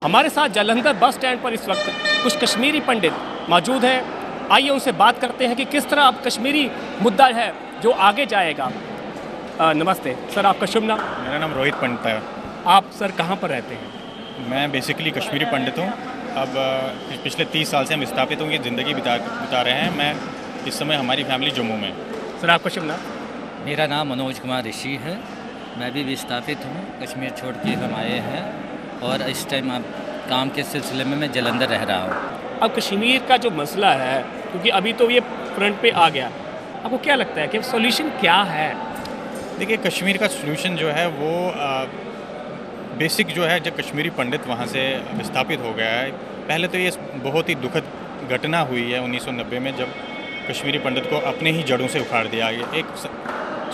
हमारे साथ Jalandhar bus stand पर इस वक्त कुछ कश्मीरी पंडित मौजूद हैं। आइए उनसे बात करते हैं कि किस तरह अब कश्मीरी मुद्दा है जो आगे जाएगा। नमस्ते सर, आपका शुभ नाम? मेरा नाम रोहित पंडित है। आप सर कहाँ पर रहते हैं? मैं बेसिकली कश्मीरी पंडित हूँ। अब पिछले 30 साल से हम विस्थापित होंगे ज़िंदगी बिता रहे हैं। मैं इस समय हमारी फैमिली जम्मू में। सर आपका शुभ नाम? मेरा नाम मनोज कुमार ऋषि है। मैं भी विस्थापित हूँ, कश्मीर छोड़ के हम आए हैं और इस टाइम अब काम के सिलसिले में मैं जालंधर रह रहा हूँ। अब कश्मीर का जो मसला है, क्योंकि अभी तो ये फ्रंट पे आ गया, आपको क्या लगता है कि सॉल्यूशन क्या है? देखिए, कश्मीर का सॉल्यूशन जो है वो बेसिक जो है, जब कश्मीरी पंडित वहाँ से विस्थापित हो गया है, पहले तो ये बहुत ही दुखद घटना हुई है 1990 में, जब कश्मीरी पंडित को अपने ही जड़ों से उखाड़ दिया गया। एक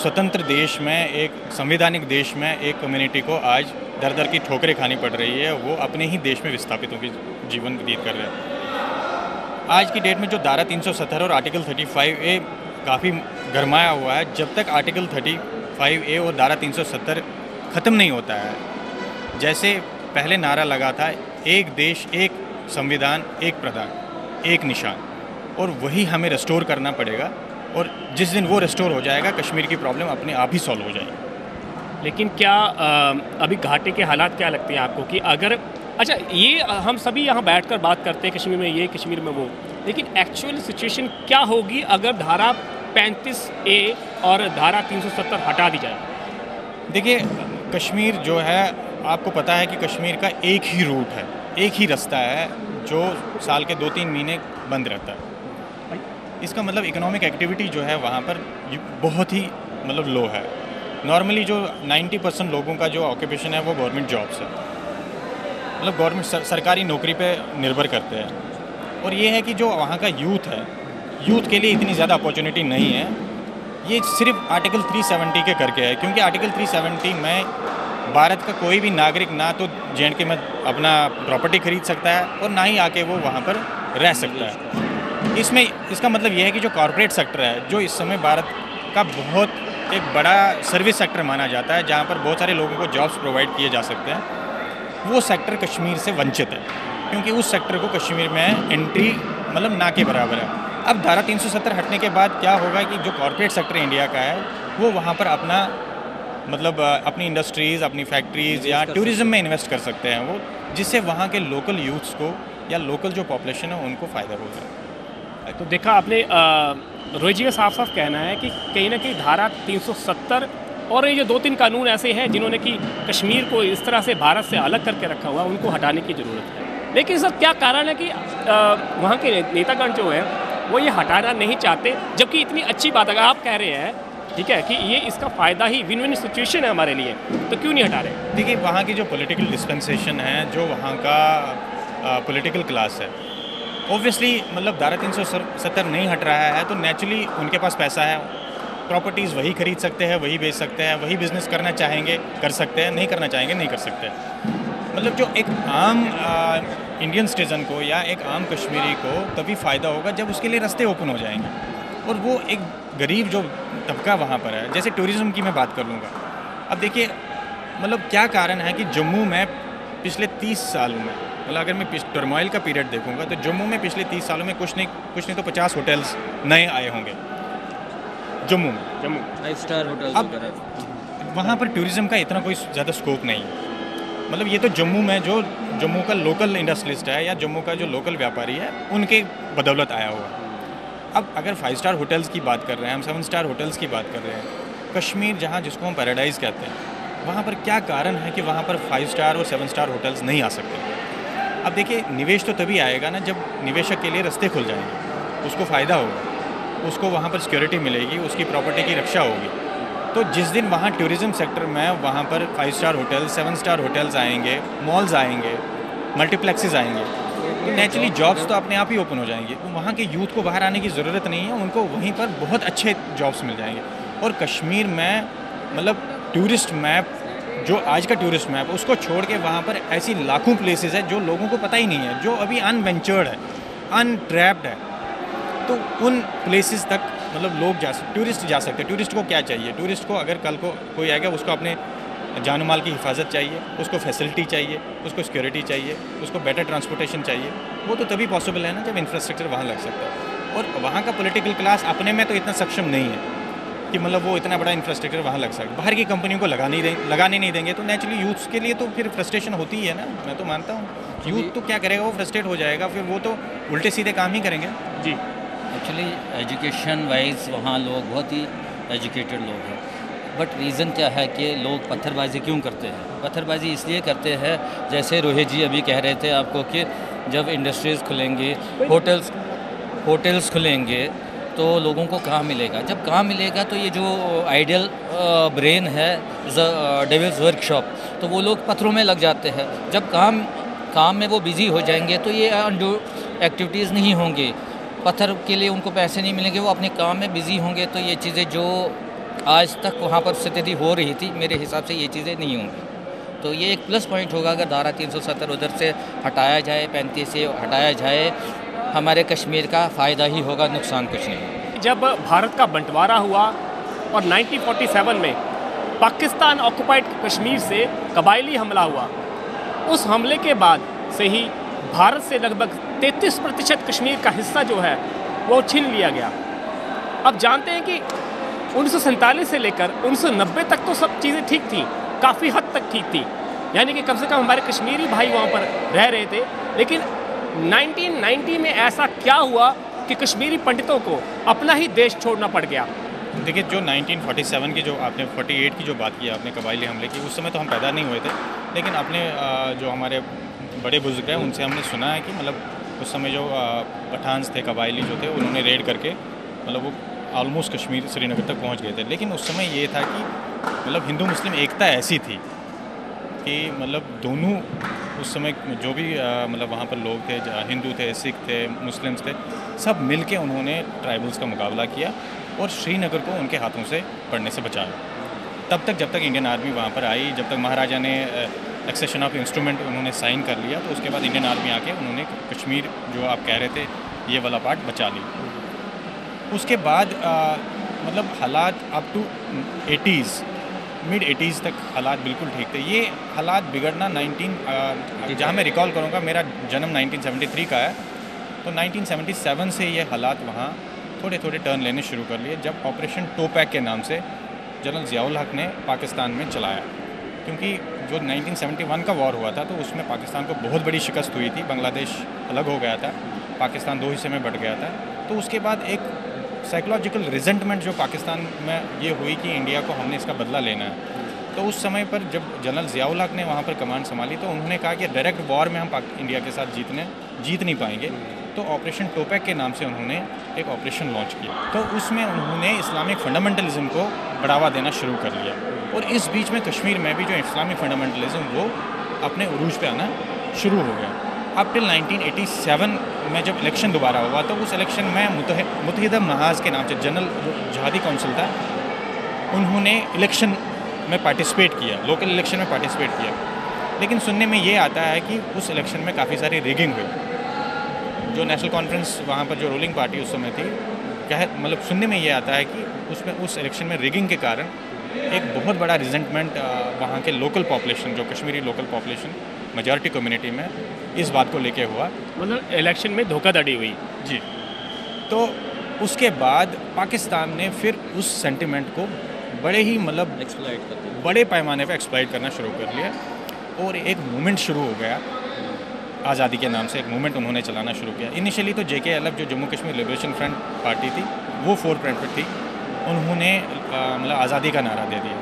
स्वतंत्र देश में, एक संवैधानिक देश में एक कम्युनिटी को आज दर दर की ठोकरें खानी पड़ रही है। वो अपने ही देश में विस्थापित होकर जीवन व्यतीत कर रहे हैं। आज की डेट में जो धारा 370 और आर्टिकल 35A काफ़ी गरमाया हुआ है। जब तक आर्टिकल 35A और धारा 370 ख़त्म नहीं होता है, जैसे पहले नारा लगा था, एक देश एक संविधान एक प्रधान एक निशान, और वही हमें रेस्टोर करना पड़ेगा। और जिस दिन वो रेस्टोर हो जाएगा, कश्मीर की प्रॉब्लम अपने आप ही सॉल्व हो जाएगी। लेकिन क्या अभी घाटे के हालात क्या लगते हैं आपको कि अगर अच्छा, ये हम सभी यहाँ बैठकर बात करते हैं कश्मीर में ये, कश्मीर में वो, लेकिन एक्चुअल सिचुएशन क्या होगी अगर धारा 35A और धारा 370 हटा दी जाए? देखिए, कश्मीर जो है, आपको पता है कि कश्मीर का एक ही रूट है, एक ही रास्ता है जो साल के 2-3 महीने बंद रहता है। इसका मतलब इकोनॉमिक एक्टिविटी जो है वहाँ पर बहुत ही मतलब लो है। नॉर्मली जो 90% लोगों का जो ऑक्यूपेशन है वो गवर्नमेंट जॉब्स है, मतलब गवर्नमेंट सरकारी नौकरी पे निर्भर करते हैं। और ये है कि जो वहाँ का यूथ है, यूथ के लिए इतनी ज़्यादा अपॉर्चुनिटी नहीं है। ये सिर्फ आर्टिकल 370 के करके है, क्योंकि आर्टिकल 370 में भारत का कोई भी नागरिक ना तो J&K में अपना प्रॉपर्टी खरीद सकता है और ना ही आके वो वहाँ पर रह सकता है। इसमें इसका मतलब यह है कि जो कॉरपोरेट सेक्टर है, जो इस समय भारत का बहुत एक बड़ा सर्विस सेक्टर माना जाता है, जहाँ पर बहुत सारे लोगों को जॉब्स प्रोवाइड किए जा सकते हैं, वो सेक्टर कश्मीर से वंचित है, क्योंकि उस सेक्टर को कश्मीर में एंट्री मतलब ना के बराबर है। अब धारा 370 हटने के बाद क्या होगा कि जो कॉरपोरेट सेक्टर इंडिया का है, वो वहाँ पर अपना मतलब अपनी इंडस्ट्रीज़, अपनी फैक्ट्रीज़ या टूरिज़्म में इन्वेस्ट कर सकते हैं वो, जिससे वहाँ के लोकल यूथ्स को या लोकल जो पॉपुलेशन है उनको फ़ायदा होगा। तो देखा आपने, रोहित जी का साफ साफ कहना है कि कहीं ना कहीं धारा 370 और ये जो 2-3 कानून ऐसे हैं जिन्होंने कि कश्मीर को इस तरह से भारत से अलग करके रखा हुआ, उनको हटाने की ज़रूरत है। लेकिन सर क्या कारण है कि वहाँ के नेतागण जो है वो ये हटाना नहीं चाहते, जबकि इतनी अच्छी बात अगर आप कह रहे हैं, ठीक है, कि ये इसका फ़ायदा ही विन विन सिचुएशन है हमारे लिए, तो क्यों नहीं हटा रहे? देखिए, वहाँ की जो पॉलिटिकल डिस्पेंसेशन है, जो वहाँ का पॉलिटिकल क्लास है, ऑब्वियसली मतलब धारा 370 नहीं हट रहा है तो नेचुरली उनके पास पैसा है, प्रॉपर्टीज़ वही खरीद सकते हैं, वही बेच सकते हैं, वही बिज़नेस करना चाहेंगे कर सकते हैं, नहीं करना चाहेंगे नहीं कर सकते। मतलब जो एक आम इंडियन सिटीज़न को या एक आम कश्मीरी को तभी फ़ायदा होगा जब उसके लिए रास्ते ओपन हो जाएंगे। और वो एक गरीब जो तबका वहाँ पर है, जैसे टूरिज़्म की मैं बात कर लूँगा। अब देखिए, मतलब क्या कारण है कि जम्मू में पिछले 30 सालों में, मतलब अगर मैं टर्मोइल का पीरियड देखूंगा तो जम्मू में पिछले 30 सालों में कुछ नहीं तो 50 होटल्स नए आए होंगे जम्मू में। 5 स्टार होटल। अब वहाँ पर टूरिज़्म का इतना कोई ज़्यादा स्कोप नहीं है। मतलब ये तो जम्मू में जो जम्मू का लोकल इंडस्ट्रियलिस्ट है या जम्मू का जो लोकल व्यापारी है, उनके बदौलत आया हुआ। अब अगर 5 स्टार होटल्स की बात कर रहे हैं, हम 7 स्टार होटल्स की बात कर रहे हैं, कश्मीर जहाँ जिसको हम पैराडाइज़ कहते हैं, वहाँ पर क्या कारण है कि वहाँ पर 5 स्टार और 7 स्टार होटल्स नहीं आ सकते? अब देखिए, निवेश तो तभी आएगा ना जब निवेशक के लिए रास्ते खुल जाएंगे, उसको फ़ायदा होगा, उसको वहाँ पर सिक्योरिटी मिलेगी, उसकी प्रॉपर्टी की रक्षा होगी। तो जिस दिन वहाँ टूरिज़्म सेक्टर में वहाँ पर 5 स्टार होटल्स, 7 स्टार होटल्स आएंगे, मॉल्स आएंगे, मल्टीप्लेक्सेस आएंगे, तो नेचुरली जॉब्स तो अपने आप ही ओपन हो जाएंगी। तो वहाँ के यूथ को बाहर आने की ज़रूरत नहीं है, उनको वहीं पर बहुत अच्छे जॉब्स मिल जाएंगे। और कश्मीर में मतलब टूरिस्ट मैप, जो आज का टूरिस्ट मैप, उसको छोड़ के वहाँ पर ऐसी लाखों प्लेसेस है जो लोगों को पता ही नहीं है, जो अभी अनवेंचर्ड है, अनट्रैप्ड है। तो उन प्लेसेस तक मतलब लोग टूरिस्ट जा सकते हैं। टूरिस्ट को क्या चाहिए? टूरिस्ट को अगर कल को कोई आएगा, उसको अपने जान माल की हिफाजत चाहिए, उसको फैसिलिटी चाहिए, उसको सिक्योरिटी चाहिए, उसको बेटर ट्रांसपोर्टेशन चाहिए। वो तो तभी पॉसिबल है ना जब इंफ्रास्ट्रक्चर वहाँ लग सकता है। और वहाँ का पॉलिटिकल क्लास अपने में तो इतना सक्षम नहीं है कि मतलब वो इतना बड़ा इंफ्रास्ट्रक्चर वहाँ लग सके। बाहर की कंपनियों को लगाने नहीं देंगे तो नेचुरली यूथ्स के लिए तो फिर फ्रस्ट्रेशन होती ही है ना। मैं तो मानता हूँ यूथ तो क्या करेगा, वो फ्रस्ट्रेट हो जाएगा, फिर वो तो उल्टे सीधे काम ही करेंगे। जी, एक्चुअली एजुकेशन वाइज वहाँ लोग बहुत ही एजुकेटेड लोग हैं, बट रीज़न क्या है कि लोग पत्थरबाजी क्यों करते हैं? पत्थरबाजी इसलिए करते हैं, जैसे रोहित जी अभी कह रहे थे आपको कि जब इंडस्ट्रीज़ खुलेंगे, होटल्स खुलेंगे तो लोगों को काम मिलेगा। जब काम मिलेगा तो ये जो आइडियल ब्रेन है डेविल्स वर्कशॉप, तो वो लोग पत्थरों में लग जाते हैं। जब काम में वो बिज़ी हो जाएंगे तो ये एक्टिविटीज़ नहीं होंगे, पत्थर के लिए उनको पैसे नहीं मिलेंगे, वो अपने काम में बिज़ी होंगे। तो ये चीज़ें जो आज तक वहाँ पर स्थिति हो रही थी, मेरे हिसाब से ये चीज़ें नहीं होंगी। तो ये एक प्लस पॉइंट होगा अगर धारा 370 उधर से हटाया जाए, 35 से हटाया जाए, हमारे कश्मीर का फ़ायदा ही होगा, नुकसान कुछ नहीं। जब भारत का बंटवारा हुआ और 1947 में पाकिस्तान ऑक्युपाइड कश्मीर से कबायली हमला हुआ, उस हमले के बाद से ही भारत से लगभग 33% कश्मीर का हिस्सा जो है वो छीन लिया गया। अब जानते हैं कि 1947 से लेकर 1990 तक तो सब चीज़ें ठीक थी, काफ़ी हद तक ठीक थी, यानी कि कम से कम हमारे कश्मीरी भाई वहाँ पर रह रहे थे। लेकिन 1990 में ऐसा क्या हुआ कि कश्मीरी पंडितों को अपना ही देश छोड़ना पड़ गया? देखिए, जो 1947 की जो आपने 48 की जो बात की आपने कबायली हमले की, उस समय तो हम पैदा नहीं हुए थे, लेकिन अपने जो हमारे बड़े बुजुर्ग हैं उनसे हमने सुना है कि मतलब उस समय जो पठान्स थे, कबायली जो थे, उन्होंने रेड करके मतलब वो ऑलमोस्ट कश्मीर श्रीनगर तक पहुंच गए थे। लेकिन उस समय ये था कि मतलब हिंदू मुस्लिम एकता ऐसी थी कि मतलब दोनों उस समय जो भी मतलब वहाँ पर लोग थे, हिंदू थे, सिख थे, मुस्लिम्स थे, सब मिल के उन्होंने ट्राइबल्स का मुकाबला किया और श्रीनगर को उनके हाथों से पड़ने से बचाया। तब तक जब तक इंडियन आर्मी वहाँ पर आई, जब तक महाराजा ने एक्सेशन ऑफ इंस्ट्रूमेंट उन्होंने साइन कर लिया, तो उसके बाद इंडियन आर्मी आके उन्होंने कश्मीर जो आप कह रहे थे ये वाला पार्ट बचा ली। उसके बाद मतलब हालात up to 80s, mid 80s तक हालात बिल्कुल ठीक थे। ये हालात बिगड़ना जहाँ मैं रिकॉल करूँगा, मेरा जन्म 1973 का है, तो 1977 से ये हालात वहाँ थोड़े थोड़े टर्न लेने शुरू कर लिए, जब ऑपरेशन टोपैक के नाम से जनरल ज़ियाउल हक ने पाकिस्तान में चलाया। क्योंकि जो 1971 का वॉर हुआ था तो उसमें पाकिस्तान को बहुत बड़ी शिकस्त हुई थी, बांग्लादेश अलग हो गया था, पाकिस्तान दो हिस्से में बट गया था। तो उसके बाद एक साइकोलॉजिकल रिजेंटमेंट जो पाकिस्तान में ये हुई कि इंडिया को हमने इसका बदला लेना है। तो उस समय पर जब जनरल ज़ियाउल हक ने वहाँ पर कमांड संभाली तो उन्होंने कहा कि डायरेक्ट वॉर में हम इंडिया के साथ जीत नहीं पाएंगे। तो ऑपरेशन टोपैक के नाम से उन्होंने एक ऑपरेशन लॉन्च किया। तो उसमें उन्होंने इस्लामिक फंडामेंटलिज्म को बढ़ावा देना शुरू कर लिया और इस बीच में कश्मीर में भी जो इस्लामिक फंडामेंटलिज्म वो अपने उरूज पे आना शुरू हो गया। अब टिल 1987 में जब इलेक्शन दोबारा हुआ तो उस इलेक्शन में मुत्तहिदा महाज के नाम से जनरल जो जहादी काउंसिल था, उन्होंने इलेक्शन में पार्टिसिपेट किया, लोकल इलेक्शन में पार्टिसिपेट किया। लेकिन सुनने में ये आता है कि उस इलेक्शन में काफ़ी सारी रिगिंग हुई। जो नेशनल कॉन्फ्रेंस वहाँ पर जो रूलिंग पार्टी उस समय थी, मतलब सुनने में ये आता है कि उसमें उस इलेक्शन में रिगिंग के कारण एक बहुत बड़ा रिजेंटमेंट वहाँ के लोकल पॉपुलेशन, जो Kashmiri local population majority community में इस बात को लेके हुआ, मतलब इलेक्शन में धोखाधड़ी हुई। जी। तो उसके बाद पाकिस्तान ने फिर उस सेंटिमेंट को बड़े ही मतलब बड़े पैमाने पे एक्सप्लॉइट करना शुरू कर लिया और एक मूवमेंट शुरू हो गया। आज़ादी के नाम से एक मूवमेंट उन्होंने चलाना शुरू किया। इनिशियली तो JKLF जो Jammu Kashmir liberation front party थी वो फोर फ्रंट पर थी, उन्होंने मतलब आज़ादी का नारा दे दिया।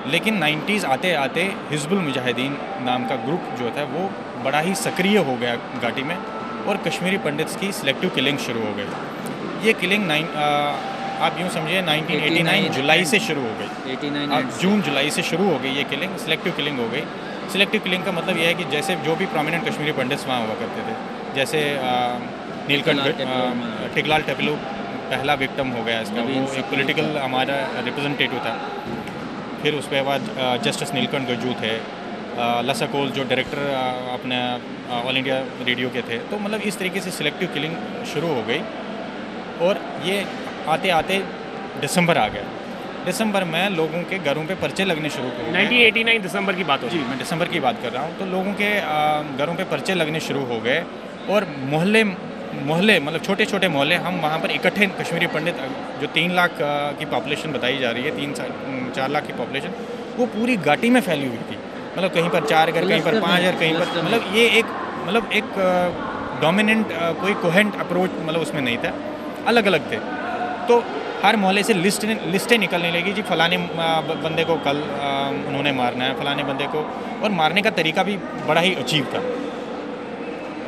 लेकिन 90s आते आते हिजबुल मुजाहिदीन नाम का ग्रुप जो था वो बड़ा ही सक्रिय हो गया घाटी में और कश्मीरी पंडित्स की सिलेक्टिव किलिंग शुरू हो गई। ये किलिंग आप यूँ समझिए 1989 जुलाई से शुरू हो गई, 89 जून जुलाई से शुरू हो गई ये किलिंग, सिलेक्टिव किलिंग हो गई। सिलेक्टिव किलिंग का मतलब यह है कि जैसे जो भी प्रोमिनेंट कश्मीरी पंडित्स वहाँ हुआ करते थे, जैसे नीलकंठ टिकलाल टेपलू पहला विक्टिम हो गया इसका, वो एक पॉलिटिकल हमारा रिप्रेजेंटेटिव था। फिर उसके बाद जस्टिस नीलकंठ गज्जू थे, लसा कोल जो डायरेक्टर अपने ऑल इंडिया रेडियो के थे। तो मतलब इस तरीके से सिलेक्टिव किलिंग शुरू हो गई और ये आते आते दिसंबर आ गया। दिसंबर में लोगों के घरों पे पर्चे लगने शुरू हो गए। 1989 दिसंबर की बात हो जी, मैं दिसंबर की बात कर रहा हूँ। तो लोगों के घरों पे पर्चे लगने शुरू हो गए और मोहल्ले मतलब छोटे छोटे मोहल्ले, हम वहाँ पर इकट्ठे कश्मीरी पंडित, जो 3 लाख की पॉपुलेशन बताई जा रही है, 3-4 लाख की पॉपुलेशन, वो पूरी घाटी में फैली हुई थी। मतलब कहीं पर 4 घर, कहीं पर 5 घर, कहीं पर, मतलब ये एक डोमिनेंट कोई कोहेंट अप्रोच मतलब उसमें नहीं था, अलग अलग थे। तो हर मोहल्ले से लिस्टें निकलने लगी जी, फलाने बंदे को कल उन्होंने मारना है, फलाने बंदे को, और मारने का तरीका भी बड़ा ही अजीब था।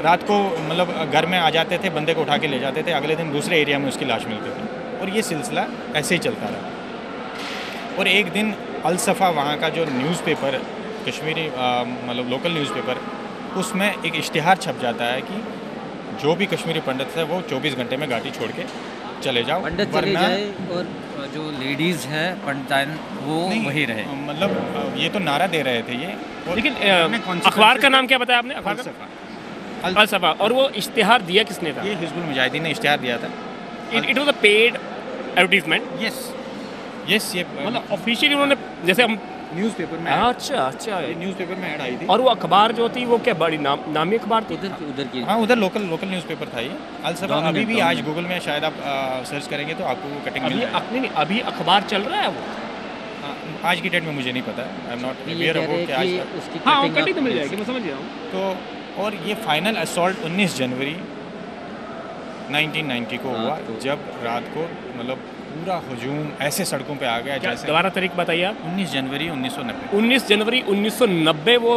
रात को मतलब घर में आ जाते थे, बंदे को उठा के ले जाते थे, अगले दिन दूसरे एरिया में उसकी लाश मिलती थी, और ये सिलसिला ऐसे ही चलता रहा। और एक दिन अल-सफ़ा, वहाँ का जो न्यूज़पेपर, कश्मीरी मतलब लोकल न्यूज़पेपर, उसमें एक इश्तिहार छप जाता है कि जो भी कश्मीरी पंडित है वो 24 घंटे में घाटी छोड़ के चले जाओ, पंडित चले जाए और जो लेडीज़ हैं पंडितान वो वही रहे। मतलब ये तो नारा दे रहे थे ये। लेकिन अखबार का नाम क्या बताया आपने? अखबार का अल-सफ़ा। और वो इश्तिहार दिया किसने था? ये हिज़्बुल मुजाहिदीन ने इश्तिहार दिया था। It was a paid advertisement. Yes ये मतलब ऑफिशियली उन्होंने, जैसे हम न्यूज़पेपर में, अच्छा ये न्यूज़पेपर में ऐड आई थी। और वो अखबार जो थी वो क्या बड़ी नामी अखबार थी? उधर की, हाँ, उधर लोकल न्यूज़पेपर था ये अल-सफ़ा। अभी भी आज गूगल में शायद आप सर्च करेंगे तो आपको वो कटिंग मिल जाएगी। नहीं, अभी अखबार चल रहा है वो? आज की डेट में मुझे नहीं पता, I am not aware about कि आज। हाँ, वो कटिंग तो मिल जाएगी, मैं समझ गया हूँ। तो और ये फाइनल असॉल्ट 19 जनवरी 1990 को हुआ, जब रात को मतलब पूरा हुजूम ऐसे सड़कों पे आ गया जैसे। दोबारा तारीख बताइए आप। 19 जनवरी 1990। 19 जनवरी 1990 वो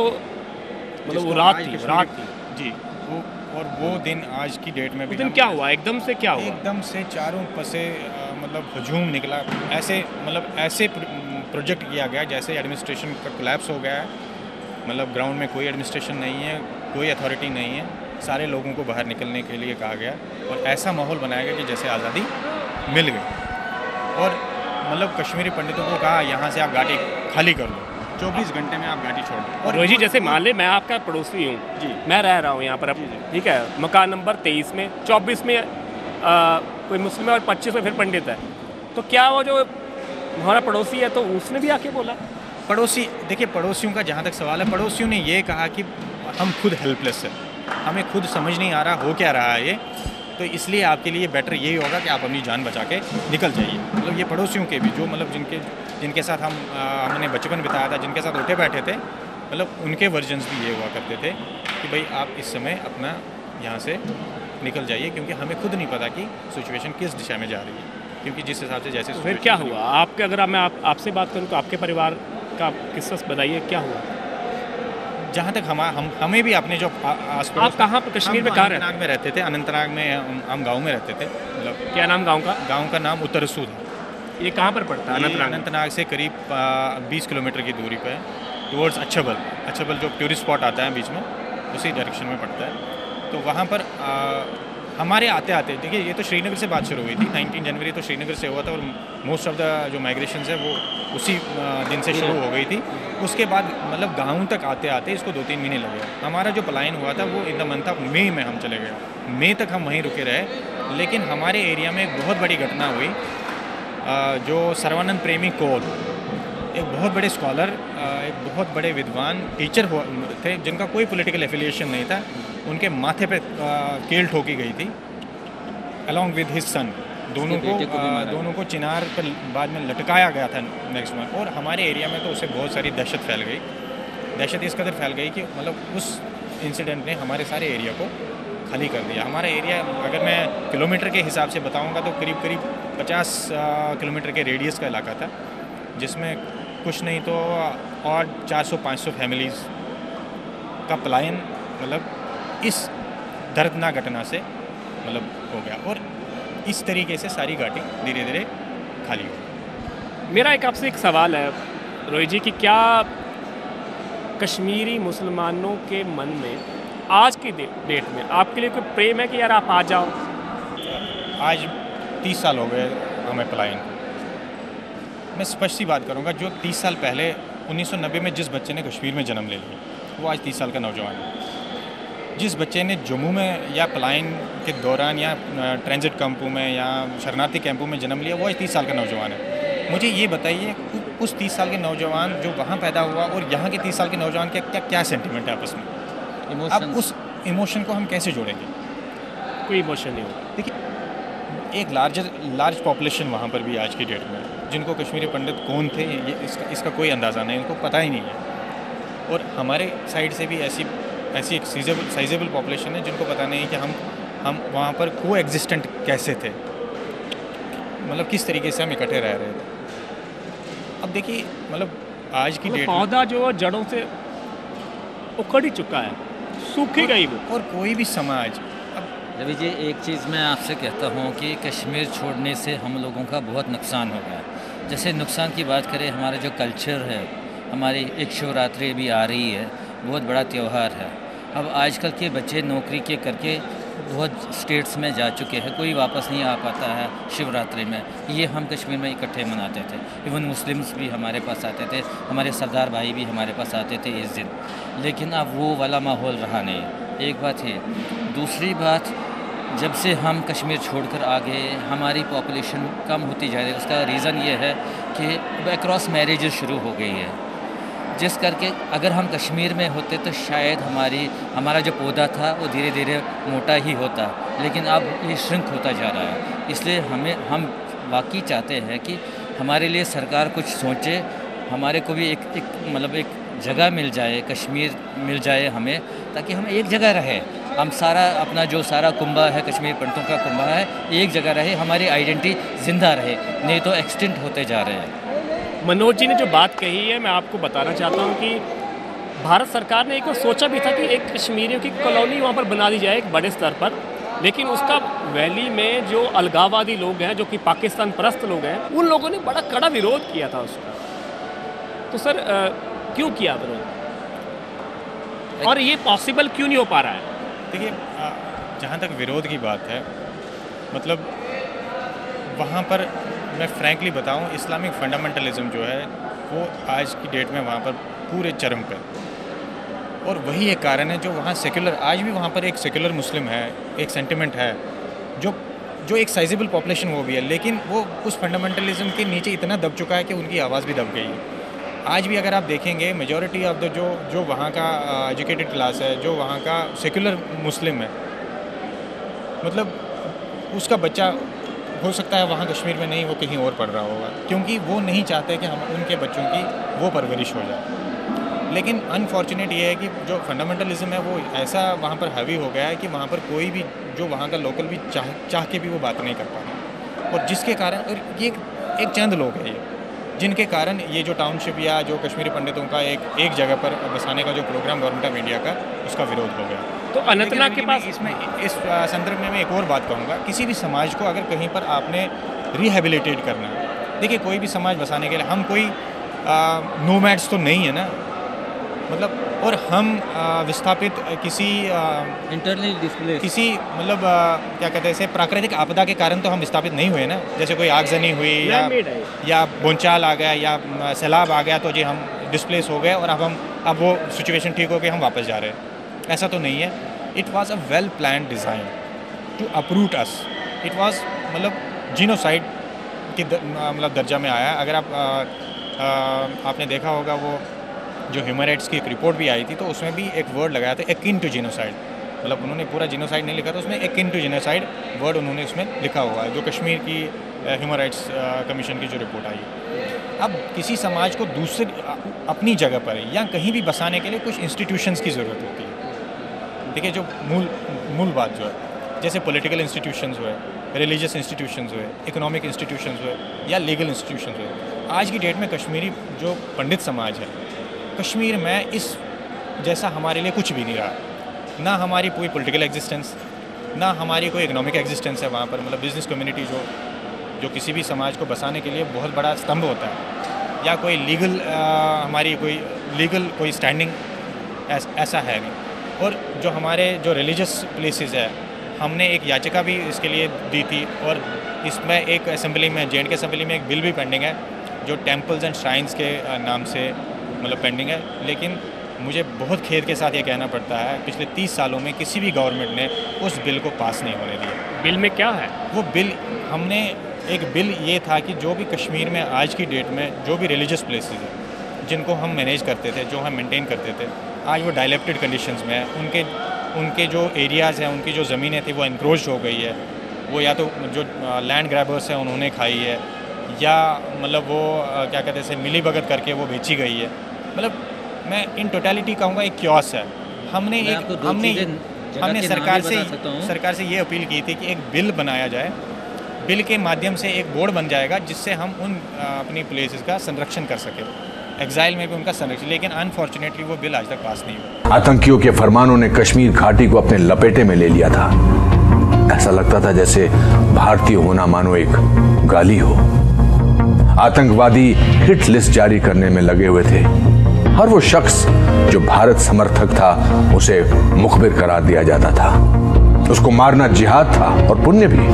मतलब वो रात थी जी। वो और वो दिन आज की डेट में भी। उस दिन क्या हुआ? एकदम से क्या हुआ? एकदम से चारों पसे मतलब हुजूम निकला, ऐसे मतलब ऐसे प्रोजेक्ट किया गया जैसे एडमिनिस्ट्रेशन का कोलैप्स हो गया है। मतलब ग्राउंड में कोई एडमिनिस्ट्रेशन नहीं है, कोई अथॉरिटी नहीं है, सारे लोगों को बाहर निकलने के लिए कहा गया और ऐसा माहौल बनाया गया कि जैसे आज़ादी मिल गई। और मतलब कश्मीरी पंडितों को कहा यहाँ से आप घाटी खाली कर लो, 24 घंटे में आप घाटी छोड़ दो। और रोहित जी, जैसे मान ले मैं आपका पड़ोसी हूँ जी, मैं रह रहा हूँ यहाँ पर अब, ठीक है, मकान नंबर 23 में, 24 में कोई मुस्लिम है और 25 में फिर पंडित है, तो क्या वो जो हमारा पड़ोसी है तो उसने भी आके बोला? पड़ोसी, देखिए पड़ोसियों का जहाँ तक सवाल है, पड़ोसियों ने ये कहा कि हम खुद हेल्पलेस हैं, हमें खुद समझ नहीं आ रहा हो क्या रहा है ये, तो इसलिए आपके लिए बेटर यही होगा कि आप अपनी जान बचा के निकल जाइए। मतलब ये पड़ोसियों के भी जो मतलब जिनके साथ हमने बचपन बिताया था, जिनके साथ उठे बैठे थे, मतलब उनके वर्जन्स भी ये हुआ करते थे कि भाई आप इस समय अपना यहाँ से निकल जाइए, क्योंकि हमें खुद नहीं पता कि सिचुएशन किस दिशा में जा रही है, क्योंकि जिस हिसाब से जैसे। फिर क्या हुआ आपके? अगर मैं आपसे बात करूँ तो आपके परिवार का किस्सा बताइए, क्या हुआ? जहाँ तक हमें भी अपने जो आस-पास। आप कहाँ पर कश्मीर में कहाँ अनंतनाग में रहते थे? अनंतनाग में हम गांव में रहते थे। मतलब क्या नाम गांव का? गांव का नाम उत्तरसूद है। ये कहाँ पर पड़ता है? अनंतनाग से करीब 20 किलोमीटर की दूरी पे है, टुवर्ड्स अच्छबल जो टूरिस्ट स्पॉट आता है बीच में, उसी डायरेक्शन में पड़ता है। तो वहाँ पर हमारे आते देखिए, ये तो श्रीनगर से बात शुरू हुई थी। 19 जनवरी तो श्रीनगर से हुआ था और मोस्ट ऑफ द जो माइग्रेशन है वो उसी दिन से शुरू हो गई थी। उसके बाद मतलब गाँव तक आते इसको 2-3 महीने लगे। हमारा जो पलायन हुआ था वो इन द मंथ ऑफ मई में हम चले गए। मई तक हम वहीं रुके रहे, लेकिन हमारे एरिया में एक बहुत बड़ी घटना हुई। जो सर्वानंद प्रेमी कौर, एक बहुत बड़े स्कॉलर, एक बहुत बड़े विद्वान टीचर थे, जिनका कोई पॉलिटिकल एफिलिएशन नहीं था, उनके माथे पे कील ठोकी गई थी अलॉन्ग विद हिज सन। दोनों को चिनार पर बाद में लटकाया गया था नेक्स्ट मंथ। और हमारे एरिया में तो उससे बहुत सारी दहशत फैल गई। दहशत इस कदर फैल गई कि मतलब उस इंसिडेंट ने हमारे सारे एरिया को खाली कर दिया। हमारा एरिया अगर मैं किलोमीटर के हिसाब से बताऊंगा तो करीब 50 किलोमीटर के रेडियस का इलाका था, जिसमें कुछ नहीं तो और 400-500 फैमिलीज़ का पलायन मतलब इस दर्दनाक घटना से मतलब हो गया। और इस तरीके से सारी घाटी धीरे धीरे खाली हो। मेरा एक आपसे एक सवाल है रोहित जी कि क्या कश्मीरी मुसलमानों के मन में आज की डेट में आपके लिए कोई प्रेम है कि यार आप आ जाओ? आज 30 साल हो गए हमें पलायन। मैं स्पष्ट सी बात करूंगा, जो 30 साल पहले 1990 में जिस बच्चे ने कश्मीर में जन्म ले लिया, वो आज 30 साल का नौजवान है। जिस बच्चे ने जम्मू में या पलायन के दौरान या ट्रांजिट कैंपों में या शरणार्थी कैंपों में जन्म लिया, वो आज 30 साल का नौजवान है। मुझे ये बताइए उस 30 साल के नौजवान जो वहाँ पैदा हुआ और यहाँ के 30 साल के नौजवान के क्या क्या सेंटिमेंट है आपस में? अब इमोशन उस इमोशन को हम कैसे जोड़ेंगे? कोई इमोशन नहीं होगा। देखिए एक लार्ज पॉपुलेशन वहाँ पर भी आज की डेट में, जिनको कश्मीरी पंडित कौन थे ये इसका कोई अंदाज़ा नहीं, इनको पता ही नहीं है। और हमारे साइड से भी ऐसी एक साइजेबल पॉपुलेशन है जिनको पता नहीं कि हम वहाँ पर को एग्जिस्टेंट कैसे थे, मतलब किस तरीके से हम इकट्ठे रह रहे थे। अब देखिए मतलब आज की डेट पौधा जो जड़ों से उखड़ ही चुका है, सूखेगा ही वो। और कोई भी समाज रवि जी, एक चीज़ मैं आपसे कहता हूँ कि कश्मीर छोड़ने से हम लोगों का बहुत नुकसान हो गया। जैसे नुकसान की बात करें, हमारा जो कल्चर है, हमारी एक शिवरात्रि भी आ रही है, बहुत बड़ा त्यौहार है। अब आजकल के बच्चे नौकरी के करके बहुत स्टेट्स में जा चुके हैं, कोई वापस नहीं आ पाता है शिवरात्रि में। ये हम कश्मीर में इकट्ठे मनाते थे, इवन मुस्लिम्स भी हमारे पास आते थे, हमारे सरदार भाई भी हमारे पास आते थे इस दिन। लेकिन अब वो वाला माहौल रहा नहीं, एक बात है। दूसरी बात, जब से हम कश्मीर छोड़कर आ गए, हमारी पॉपुलेशन कम होती जा रही है। उसका रीज़न ये है कि अक्रॉस मैरिजेस शुरू हो गई है, जिस करके अगर हम कश्मीर में होते तो शायद हमारा जो पौधा था वो धीरे धीरे मोटा ही होता, लेकिन अब ये श्रिंक होता जा रहा है। इसलिए हम वाकई चाहते हैं कि हमारे लिए सरकार कुछ सोचे, हमारे को भी एक जगह मिल जाए, कश्मीर मिल जाए हमें, ताकि हम एक जगह रहे। हम अपना जो सारा कुंभा है, कश्मीर पंडितों का कुंभा है, एक जगह रहे, हमारी आइडेंटिटी ज़िंदा रहे, नहीं तो एक्सटिंक्ट होते जा रहे हैं। मनोज जी ने जो बात कही है, मैं आपको बताना चाहता हूँ कि भारत सरकार ने एक बार सोचा भी था कि एक कश्मीरियों की कॉलोनी वहाँ पर बना दी जाए एक बड़े स्तर पर, लेकिन उसका वैली में जो अलगाववादी लोग हैं, जो कि पाकिस्तान परस्त लोग हैं, उन लोगों ने बड़ा कड़ा विरोध किया था उसका। तो सर क्यों किया विरोध, और ये पॉसिबल क्यों नहीं हो पा रहा है? देखिए जहाँ तक विरोध की बात है, मतलब वहाँ पर मैं फ्रैंकली बताऊँ, इस्लामिक फंडामेंटलिज्म जो है वो आज की डेट में वहाँ पर पूरे चरम पे, और वही एक कारण है जो वहाँ आज भी वहाँ पर एक सेक्युलर मुस्लिम है, एक सेंटिमेंट है जो एक साइजेबल पॉपुलेशन वो भी है, लेकिन वो उस फंडामेंटलिज्म के नीचे इतना दब चुका है कि उनकी आवाज़ भी दब गई है। आज भी अगर आप देखेंगे, मेजॉरिटी ऑफ द जो वहाँ का एजुकेटेड क्लास है, जो वहाँ का सेक्युलर मुस्लिम है, मतलब उसका बच्चा हो सकता है वहाँ कश्मीर में नहीं, वो कहीं और पढ़ रहा होगा, क्योंकि वो नहीं चाहते कि हम उनके बच्चों की वो परवरिश हो जाए। लेकिन अनफॉर्चुनेट ये है कि जो फंडामेंटलिज्म है वो ऐसा वहाँ पर हावी हो गया है कि वहाँ पर कोई भी जो वहाँ का लोकल भी चाह के भी वो बात नहीं कर पाता, और जिसके कारण, और ये एक चंद लोग हैं ये, जिनके कारण ये जो टाउनशिप या जो कश्मीरी पंडितों का एक जगह पर बसाने का जो प्रोग्राम गवर्नमेंट ऑफ इंडिया का, उसका विरोध हो गया। तो अनंतनाग के पास इस संदर्भ में मैं एक और बात कहूँगा, किसी भी समाज को अगर कहीं पर आपने रिहेबिलिटेट करना है, देखिए कोई भी समाज बसाने के लिए हम कोई नोमैड्स तो नहीं है ना, मतलब, और हम विस्थापित किसी इंटरनल डिस्प्लेस, किसी मतलब क्या कहते हैं इसे, प्राकृतिक आपदा के कारण तो हम विस्थापित नहीं हुए ना, जैसे कोई आगजनी हुई या बोंचाल आ गया या सैलाब आ गया तो जी हम डिस्प्लेस हो गए और अब वो सिचुएशन ठीक हो गई, हम वापस जा रहे हैं, ऐसा तो नहीं है। It was a well plan design to uproot us, it was मतलब जीनोसाइड की मतलब दर्जा में आया। अगर आपने देखा होगा वो जो ह्यूमन राइट्स की एक रिपोर्ट भी आई थी, तो उसमें भी एक वर्ड लगाया था, एकिन टू जीनोसाइड, मतलब उन्होंने पूरा जीनोसाइड नहीं लिखा था, उसमें एकिन टू जीनोसाइड वर्ड उन्होंने उसमें लिखा हुआ है, जो कश्मीर की ह्यूमन राइट्स कमीशन की जो रिपोर्ट आई। अब किसी समाज को दूसरी अपनी जगह पर या कहीं भी बसाने के लिए कुछ इंस्टीट्यूशंस की ज़रूरत होती है। देखिए जो मूल बात जो है, जैसे पॉलिटिकल इंस्टीट्यूशंस हुए, रिलीजियस इंस्टीट्यूशंस हुए, इकोनॉमिक इंस्टीट्यूशंस हुए या लीगल इंस्टीट्यूशंस हुए, आज की डेट में कश्मीरी जो पंडित समाज है, कश्मीर में इस जैसा हमारे लिए कुछ भी नहीं रहा, ना हमारी कोई पॉलिटिकल एग्जिस्टेंस, ना हमारी कोई इकोनॉमिक एग्जिस्टेंस है वहाँ पर, मतलब बिज़नेस कम्युनिटी जो किसी भी समाज को बसाने के लिए बहुत बड़ा स्तंभ होता है, या कोई लीगल हमारी कोई लीगल कोई स्टैंडिंग ऐसा है नहीं। और जो हमारे जो रिलीजियस प्लेसेस है, हमने एक याचिका भी इसके लिए दी थी, और इसमें एक असेंबली में, जे एंड के असेंबली में एक बिल भी पेंडिंग है जो टेम्पल्स एंड श्राइन्स के नाम से मतलब पेंडिंग है। लेकिन मुझे बहुत खेद के साथ ये कहना पड़ता है, पिछले 30 सालों में किसी भी गवर्नमेंट ने उस बिल को पास नहीं होने दिया। बिल में क्या है? वो बिल हमने एक बिल ये था कि जो भी कश्मीर में आज की डेट में जो भी रिलीजियस प्लेसेस हैं जिनको हम मैनेज करते थे, जो हम मेंटेन करते थे, आज वो डायलेप्टेड कंडीशंस में है। उनके जो एरियाज़ हैं, उनकी जो ज़मीनें थी वो एनक्रोच्ड हो गई है। वो या तो जो लैंड ग्रैबर्स हैं उन्होंने खाई है, या मतलब वो क्या कहते हैं मिली भगत करके वो बेची गई है। मतलब मैं इन टोटलिटी कहूँगा एक क्योस है। हमने सरकार से ये अपील की थी कि एक बिल बनाया जाए, बिल के माध्यम से एक बोर्ड बन जाएगा जिससे हम उन अपनी प्लेसेस का संरक्षण कर सकें, एग्जाइल में भी उनका संरक्षण। लेकिन अनफॉर्चुनेटली वो बिल आज तक पास नहीं हुआ। आतंकियों के फरमानों ने कश्मीर घाटी को अपने लपेटे में ले लिया था। ऐसा लगता था जैसे भारतीय होना मानो एक गाली हो। आतंकवादी हिट लिस्ट जारी करने में लगे हुए थे। हर वो शख्स जो भारत समर्थक था उसे मुखबिर करार दिया जाता था। उसको मारना जिहाद था और पुण्य भी।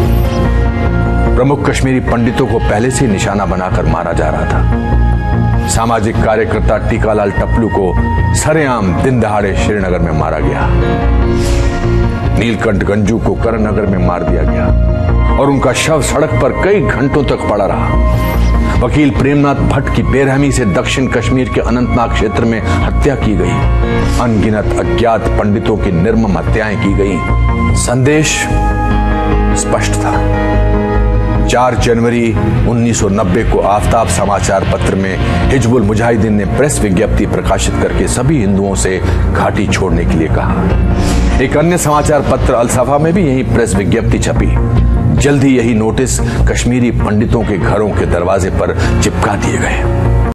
प्रमुख कश्मीरी पंडितों को पहले से निशाना बनाकर मारा जा रहा था। सामाजिक कार्यकर्ता टीकालाल टप्लू को सरेआम दिन दहाड़े श्रीनगर में मारा गया। नीलकंठ गंजू को करणनगर में मार दिया गया और उनका शव सड़क पर कई घंटों तक पड़ा रहा। वकील प्रेमनाथ भट्ट की बेरहमी से दक्षिण कश्मीर के अनंतनाग क्षेत्र में हत्या की गई। अनगिनत अज्ञात पंडितों की निर्मम हत्याएं की गई। संदेश स्पष्ट था। 4 जनवरी 1990 को आफ्ताब समाचार पत्र में हिजबुल मुजाहिदीन ने प्रेस विज्ञप्ति प्रकाशित करके सभी हिंदुओं से घाटी छोड़ने के लिए कहा। एक अन्य समाचार पत्र अल-सफा में भी यही प्रेस विज्ञप्ति छपी। जल्द ही यही नोटिस कश्मीरी पंडितों के घरों के दरवाजे पर चिपका दिए गए।